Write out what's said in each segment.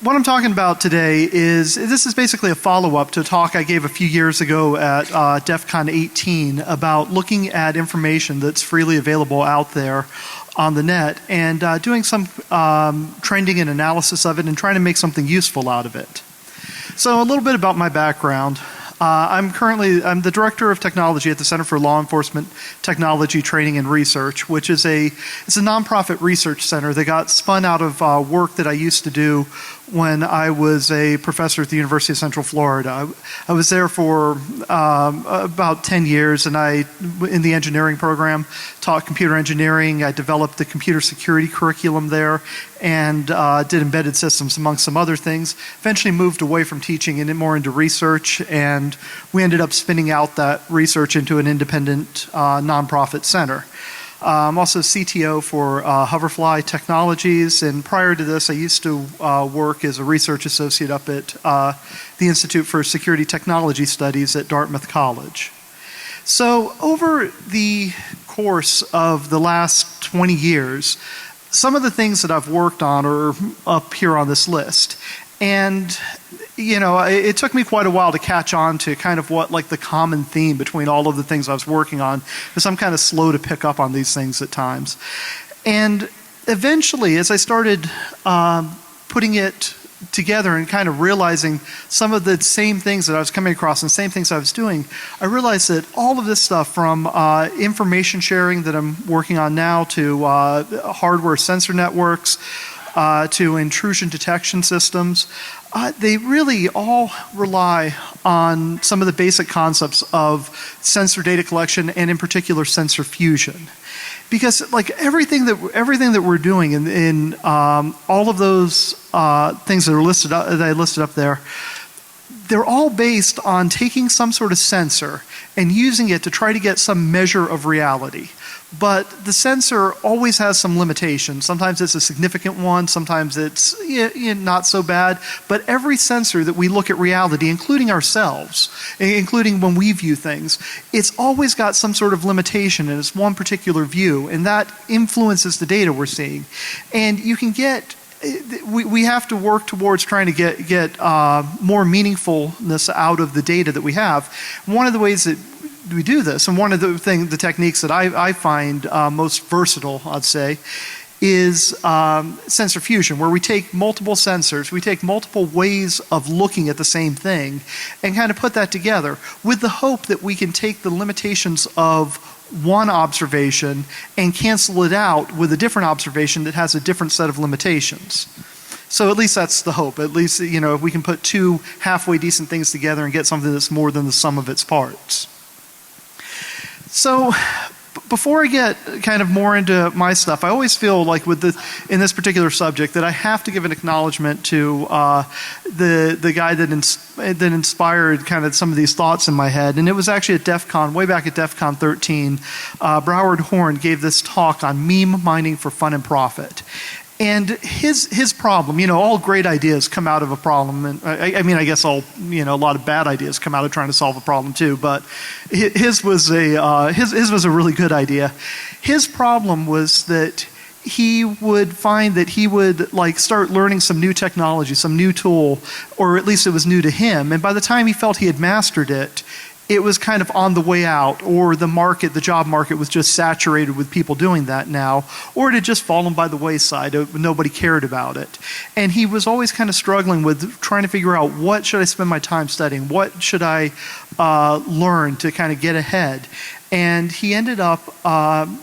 what I'm talking about today this is basically a follow-up to a talk I gave a few years ago at DEFCON 18 about looking at information that's freely available out there on the net and doing some trending and analysis of it and trying to make something useful out of it. So a little bit about my background. I'm the Director of Technology at the Center for Law Enforcement Technology Training and Research, which is it's a nonprofit research center that got spun out of work that I used to do when I was a professor at the University of Central Florida. I was there for about 10 years, and in the engineering program, taught computer engineering. I developed the computer security curriculum there and did embedded systems amongst some other things. Eventually moved away from teaching and more into research, and we ended up spinning out that research into an independent nonprofit center. I'm also CTO for Hoverfly Technologies, and prior to this I used to work as a research associate up at the Institute for Security Technology Studies at Dartmouth College. So over the course of the last 20 years, some of the things that I've worked on are up here on this list. And it took me quite a while to catch on to kind of what the common theme between all of the things I was working on, because I'm kind of slow to pick up on these things at times. And eventually, as I started putting it together and kind of realizing some of the same things that I was coming across and the same things I was doing, I realized that all of this stuff, from information sharing that I'm working on now to hardware sensor networks, to intrusion detection systems, they really all rely on some of the basic concepts of sensor data collection and in particular sensor fusion. Because everything that we're doing in all of those things that I listed up there, they're all based on taking some sort of sensor and using it to try to get some measure of reality. But the sensor always has some limitations. Sometimes it's a significant one, sometimes it's not so bad. But every sensor that we look at reality, including ourselves, including when we view things, it's always got some sort of limitation and it's one particular view, and that influences the data we're seeing. And you can we have to work towards trying to get more meaningfulness out of the data that we have. One of the ways that we do this, and one of the techniques that I find most versatile, I'd say, is sensor fusion, where we take multiple sensors, we take multiple ways of looking at the same thing, and kind of put that together with the hope that we can take the limitations of one observation and cancel it out with a different observation that has a different set of limitations. So at least that's the hope. At least, if we can put two halfway decent things together and get something that's more than the sum of its parts. So before I get kind of more into my stuff, I always feel like in this particular subject that I have to give an acknowledgement to the guy that inspired kind of some of these thoughts in my head. And it was actually at DEFCON, way back at DEFCON 13, Broward Horn gave this talk on meme mining for fun and profit. And his problem, all great ideas come out of a problem, and I guess a lot of bad ideas come out of trying to solve a problem too. But his was a really good idea. His problem was that he would find that he would start learning some new technology, some new tool, or at least it was new to him. And by the time he felt he had mastered it, it was kind of on the way out, or the job market was just saturated with people doing that now, or it had just fallen by the wayside. Nobody cared about it. And he was always kind of struggling with trying to figure out, what should I spend my time studying? What should I learn to kind of get ahead? And he ended up kind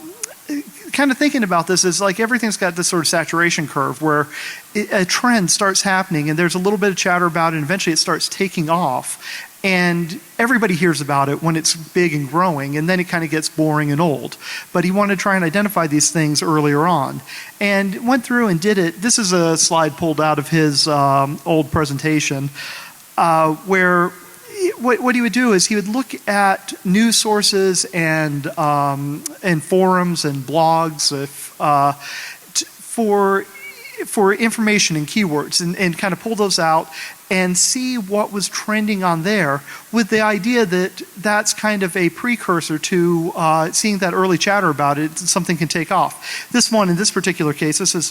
of thinking about this as everything's got this sort of saturation curve where a trend starts happening and there's a little bit of chatter about it, and eventually it starts taking off. And everybody hears about it when it's big and growing, and then it kind of gets boring and old. But he wanted to try and identify these things earlier on, and went through and did it. This is a slide pulled out of his old presentation, where what he would do is he would look at news sources and forums and blogs for information and keywords, and kind of pull those out and see what was trending on there, with the idea that that's kind of a precursor to seeing that early chatter about it, something can take off. This one, in this particular case, this is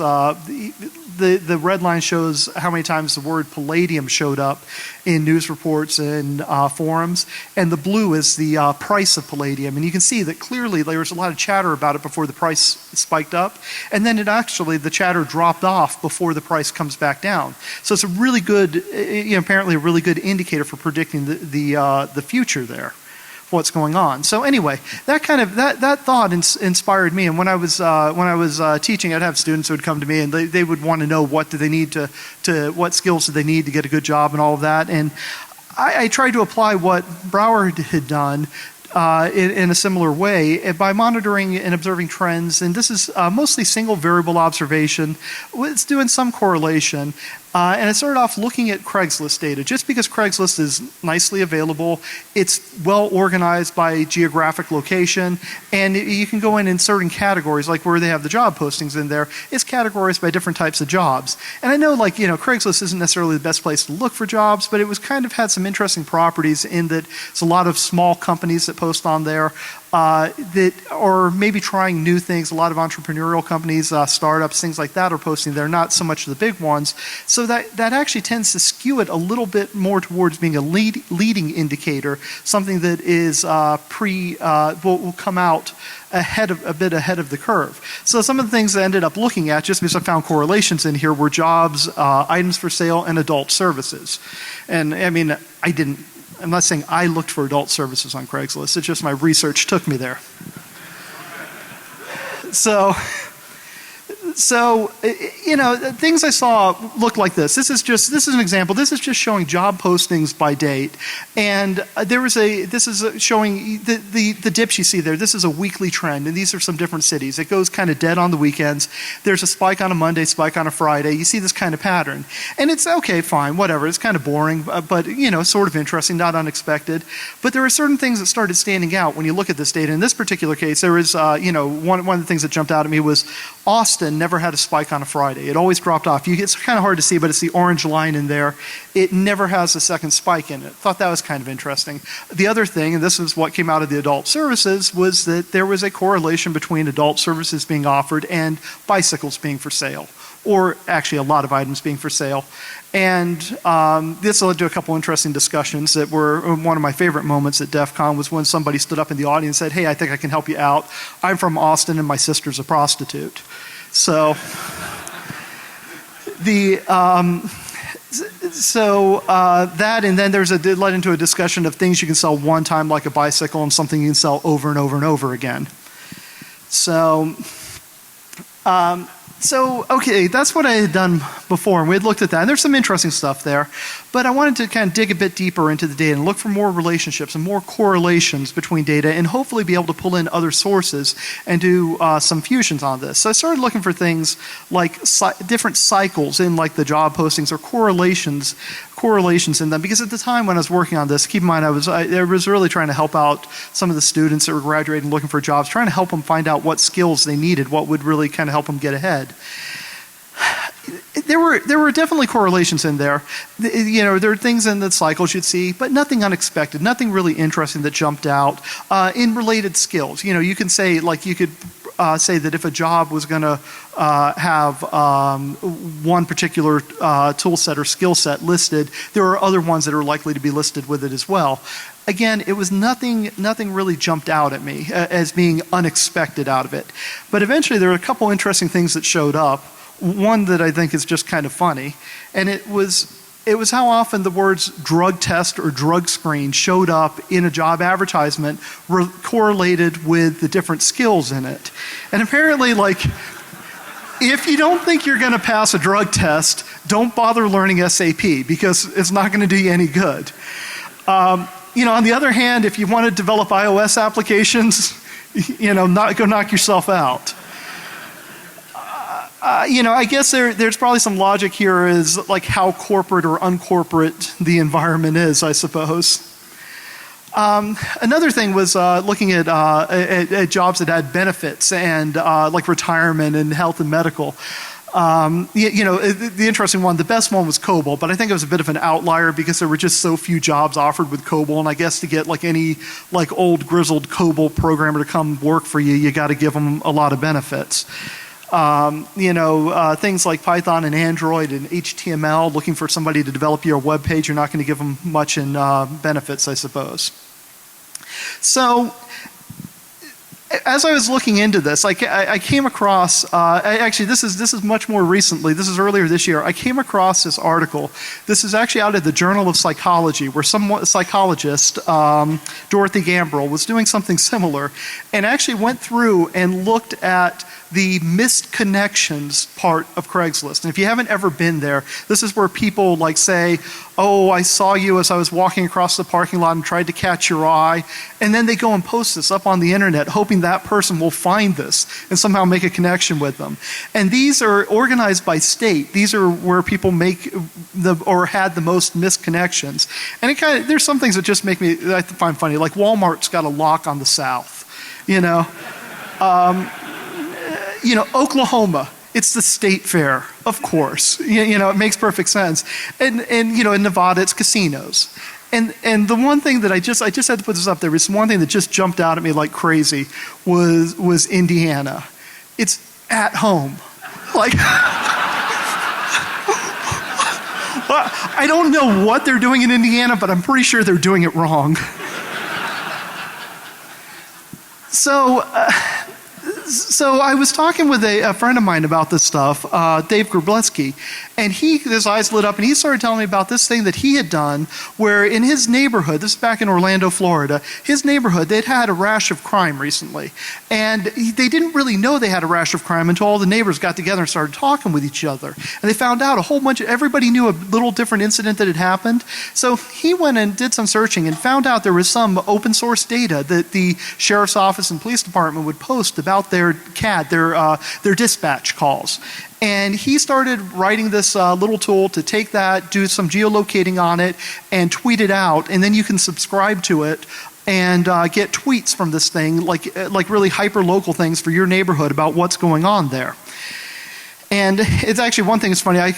the red line shows how many times the word palladium showed up in news reports and forums, and the blue is the price of palladium. And you can see that clearly there was a lot of chatter about it before the price spiked up, and then the chatter dropped off before the price comes back down. So it's a really good, apparently a really good indicator for predicting the future there, what's going on. So anyway, that thought inspired me. And when I was teaching, I'd have students who would come to me and they would want to know what do they need what skills do they need to get a good job and all of that. And I tried to apply what Brouwer had done in a similar way by monitoring and observing trends. And this is mostly single variable observation. It's doing some correlation. And I started off looking at Craigslist data. Just because Craigslist is nicely available, it's well organized by geographic location, and you can go in certain categories, like where they have the job postings in there, it's categorized by different types of jobs. And I know, Craigslist isn't necessarily the best place to look for jobs, but it was had some interesting properties in that it's a lot of small companies that post on there. That are maybe trying new things. A lot of entrepreneurial companies, startups, things like that are posting there, not so much the big ones. So that actually tends to skew it a little bit more towards being a leading indicator, something that is will come out a bit ahead of the curve. So some of the things I ended up looking at, just because I found correlations in here, were jobs, items for sale, and adult services. And I mean, I'm not saying I looked for adult services on Craigslist. It's just my research took me there. So things I saw looked like this. This is an example. This is just showing job postings by date. And this is showing the dips you see there. This is a weekly trend, and these are some different cities. It goes kind of dead on the weekends. There's a spike on a Monday, spike on a Friday. You see this kind of pattern. And it's okay, fine, whatever. It's kind of boring, but sort of interesting, not unexpected. But there are certain things that started standing out when you look at this data. In this particular case, there was, one of the things that jumped out at me was Austin never had a spike on a Friday. It always dropped off. It's kind of hard to see, but it's the orange line in there. It never has a second spike in it. Thought that was kind of interesting. The other thing, and this is what came out of the adult services, was that there was a correlation between adult services being offered and bicycles being for sale, or actually a lot of items being for sale. And this led to a couple interesting discussions that were one of my favorite moments at DEFCON was when somebody stood up in the audience and said, "Hey, I think I can help you out. I'm from Austin and my sister's a prostitute." So that, and then it led into a discussion of things you can sell one time, like a bicycle, and something you can sell over and over and over again. So, okay, that's what I had done before, and we had looked at that, and there's some interesting stuff there, but I wanted to kind of dig a bit deeper into the data and look for more relationships and more correlations between data, and hopefully be able to pull in other sources and do some fusions on this. So I started looking for things like different cycles in like the job postings or correlations in them, because at the time when I was working on this, keep in mind I was really trying to help out some of the students that were graduating looking for jobs, trying to help them find out what skills they needed, what would really kind of help them get ahead. There were definitely correlations in there. There are things in the cycles you'd see, but nothing unexpected, nothing really interesting that jumped out. In related skills, you can say, like you could say that if a job was going to have one particular tool set or skill set listed, there are other ones that are likely to be listed with it as well. Again, it was nothing really jumped out at me as being unexpected out of it. But eventually there were a couple interesting things that showed up. One that I think is just kind of funny, and it was how often the words drug test or drug screen showed up in a job advertisement correlated with the different skills in it. And apparently, like, if you don't think you're going to pass a drug test, don't bother learning SAP, because it's not going to do you any good. On the other hand, if you want to develop iOS applications, go knock yourself out. I guess there's probably some logic here is like how corporate or uncorporate the environment is, I suppose. Another thing was looking at jobs that had benefits and like retirement and health and medical. The interesting one, the best one was COBOL, but I think it was a bit of an outlier because there were just so few jobs offered with COBOL, and I guess to get like any like old grizzled COBOL programmer to come work for you, you got to give them a lot of benefits. Things like Python and Android and HTML, looking for somebody to develop your web page, you're not going to give them much in benefits, I suppose. So as I was looking into this, I came across, actually this is much more recently, this is earlier this year, I came across this article. This is actually out of the Journal of Psychology, where some psychologist, Dorothy Gambrell, was doing something similar, and actually went through and looked at the missed connections part of Craigslist. And if you haven't ever been there, this is where people like say, oh, I saw you as I was walking across the parking lot and tried to catch your eye. And then they go and post this up on the internet, hoping that person will find this and somehow make a connection with them. And these are organized by state. These are where people make or had the most missed connections. And it there's some things that just make me, I find funny, like Walmart's got a lock on the South, Oklahoma, it's the state fair, of course. It makes perfect sense. And in Nevada, it's casinos. And the one thing that I just had to put this up there, was one thing that just jumped out at me like crazy was Indiana. It's at home. Like, I don't know what they're doing in Indiana, but I'm pretty sure they're doing it wrong. So I was talking with a friend of mine about this stuff, Dave Grableski, and his eyes lit up and he started telling me about this thing that he had done where in his neighborhood, this is back in Orlando, Florida, his neighborhood, they'd had a rash of crime recently. And they didn't really know they had a rash of crime until all the neighbors got together and started talking with each other. And they found out everybody knew a little different incident that had happened. So he went and did some searching and found out there was some open source data that the sheriff's office and police department would post about their CAD, their dispatch calls. And he started writing this little tool to take that, do some geolocating on it, and tweet it out. And then you can subscribe to it and get tweets from this thing, like really hyper-local things for your neighborhood about what's going on there. And it's actually one thing that's funny. I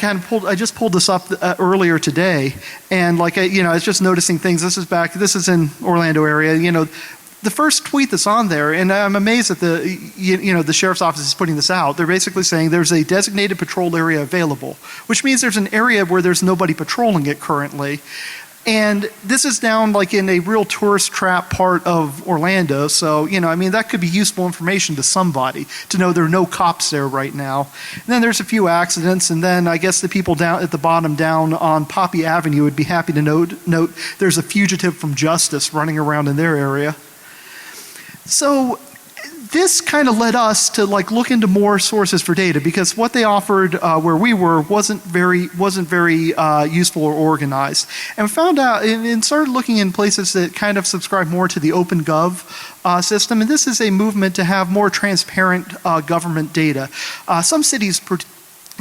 just pulled this up earlier today, and I was just noticing things. This is in Orlando area. The first tweet that's on there, and I'm amazed that the sheriff's office is putting this out. They're basically saying there's a designated patrol area available, which means there's an area where there's nobody patrolling it currently. And this is down in a real tourist trap part of Orlando. So, that could be useful information to somebody to know there are no cops there right now. And then there's a few accidents. And then I guess the people down at the bottom down on Poppy Avenue would be happy to note there's a fugitive from justice running around in their area. So this kind of led us to look into more sources for data, because what they offered where we were wasn't very useful or organized. And we found out and started looking in places that kind of subscribe more to the OpenGov system. And this is a movement to have more transparent government data. Some cities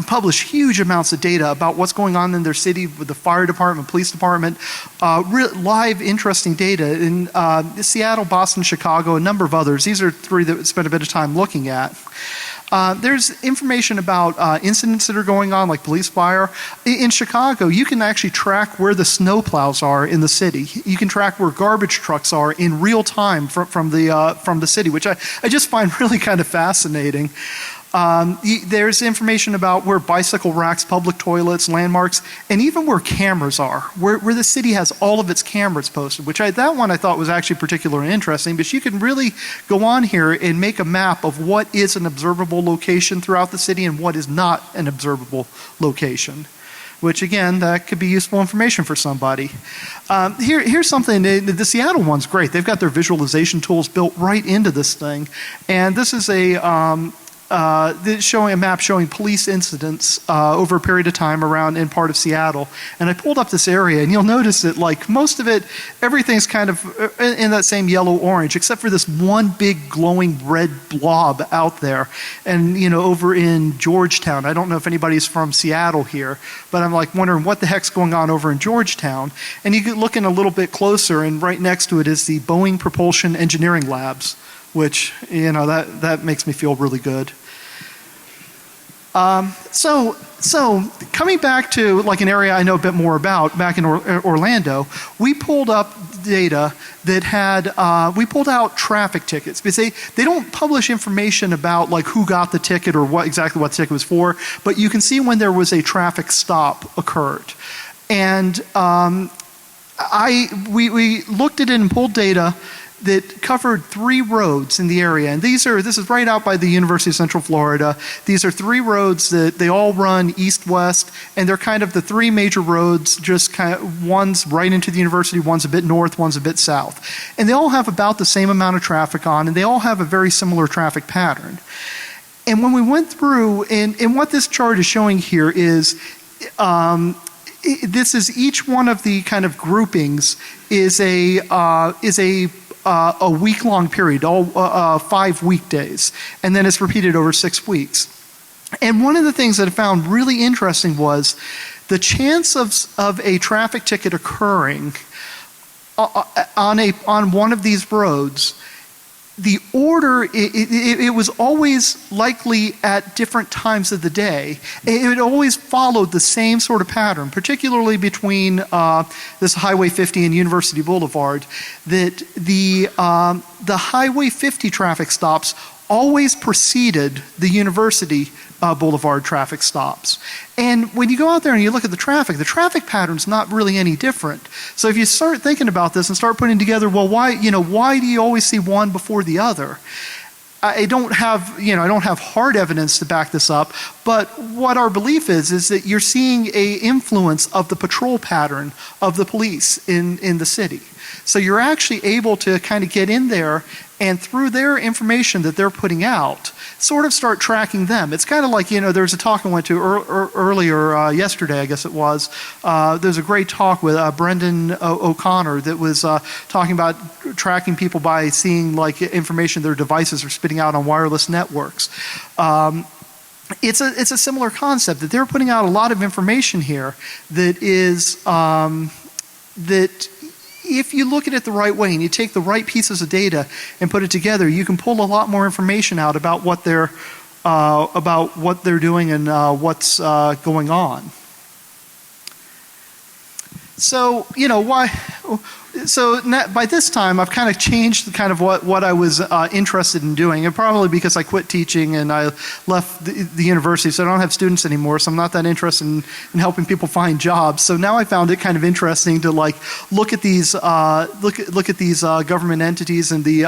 publish huge amounts of data about what's going on in their city with the fire department, police department, live interesting data in Seattle, Boston, Chicago, a number of others. These are three that we spent a bit of time looking at. There's information about incidents that are going on, like police fire. In Chicago, you can actually track where the snowplows are in the city. You can track where garbage trucks are in real time from the city, which I just find really kind of fascinating. There's information about where bicycle racks, public toilets, landmarks, and even where cameras are, where the city has all of its cameras posted, that one I thought was actually particularly interesting, because you can really go on here and make a map of what is an observable location throughout the city and what is not an observable location. Which again, that could be useful information for somebody. Here's something, the Seattle one's great. They've got their visualization tools built right into this thing. And this is showing a map showing police incidents over a period of time around in part of Seattle. And I pulled up this area, and you'll notice that most of it, everything's kind of in that same yellow-orange, except for this one big glowing red blob out there. And over in Georgetown, I don't know if anybody's from Seattle here, but I'm wondering what the heck's going on over in Georgetown. And you get looking a little bit closer, and right next to it is the Boeing Propulsion Engineering Labs, which that makes me feel really good. So coming back to like an area I know a bit more about, back in Orlando, we pulled up data that had, we pulled out traffic tickets because they don't publish information about like who got the ticket or exactly what the ticket was for, but you can see when there was a traffic stop occurred. And we looked at it and pulled data that covered 3 roads in the area. And this is right out by the University of Central Florida. These are 3 roads that they all run east-west, and they're kind of the 3 major roads, just kind of, one's right into the university, one's a bit north, one's a bit south. And they all have about the same amount of traffic on, and they all have a very similar traffic pattern. And when we went through, and what this chart is showing here is, this is each one of the kind of groupings is a week-long period, all 5 weekdays, and then it's repeated over 6 weeks. And one of the things that I found really interesting was the chance of a traffic ticket occurring on one of these roads. The order, it was always likely at different times of the day. It always followed the same sort of pattern, particularly between this Highway 50 and University Boulevard, that the Highway 50 traffic stops always preceded the University Boulevard traffic stops. And when you go out there and you look at the traffic pattern's not really any different. So if you start thinking about this and start putting together, well, why do you always see one before the other? I don't have hard evidence to back this up, but what our belief is that you're seeing a influence of the patrol pattern of the police in the city. So you're actually able to kind of get in there and through their information that they're putting out, sort of start tracking them. It's kind of like, there's a talk I went to earlier yesterday, I guess it was. There's a great talk with Brendan O'Connor that was talking about tracking people by seeing like information their devices are spitting out on wireless networks. It's a similar concept that they're putting out a lot of information here that is that if you look at it the right way and you take the right pieces of data and put it together, you can pull a lot more information out about what they're doing and what's going on. So why? So by this time, I've kind of changed kind of what I was interested in doing, and probably because I quit teaching and I left the university, so I don't have students anymore. So I'm not that interested in helping people find jobs. So now I found it kind of interesting to like look at these government entities and the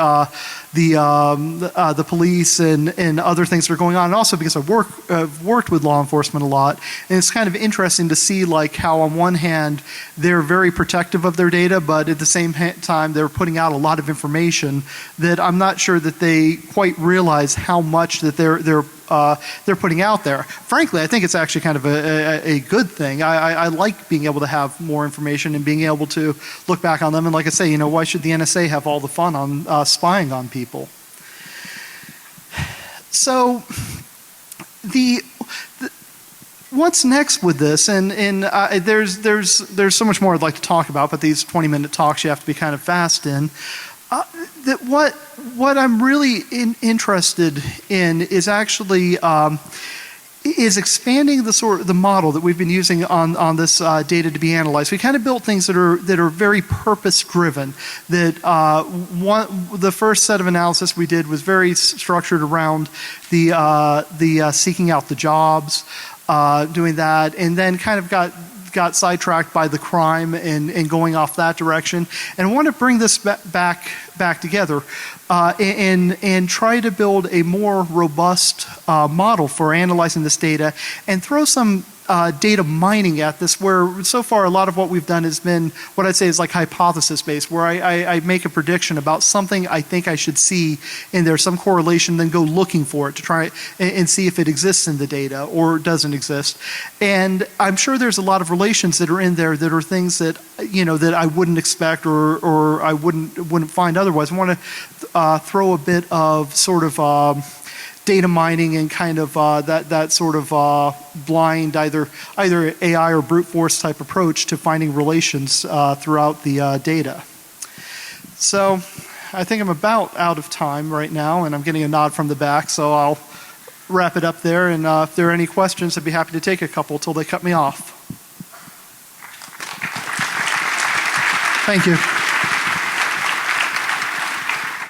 police and other things that are going on, and also because I've worked with law enforcement a lot, and it's kind of interesting to see like how on one hand they're very protective of their data, but at the same time they're putting out a lot of information that I'm not sure that they quite realize how much that they're putting out there. Frankly, I think it's actually kind of a good thing. I like being able to have more information and being able to look back on them. And like I say, why should the NSA have all the fun on spying on people? So what's next with this? And there's so much more I'd like to talk about, but these 20-minute talks you have to be kind of fast in. That what I'm really interested in is actually is expanding the model that we've been using on this data to be analyzed. We kind of built things that are very purpose driven. That the first set of analysis we did was very structured around the seeking out the jobs, doing that, and then kind of got sidetracked by the crime and going off that direction. And I want to bring this back together and try to build a more robust model for analyzing this data and throw some data mining at this, where so far a lot of what we've done has been what I'd say is like hypothesis based, where I make a prediction about something I think I should see in there, some correlation, then go looking for it to try and see if it exists in the data or doesn't exist. And I'm sure there's a lot of relations that are in there that are things that that I wouldn't expect or I wouldn't find otherwise. I want to throw a bit of sort of data mining and kind of that sort of blind either AI or brute force type approach to finding relations throughout the data. So I think I'm about out of time right now, and I'm getting a nod from the back, so I'll wrap it up there, and if there are any questions, I'd be happy to take a couple till they cut me off. Thank you.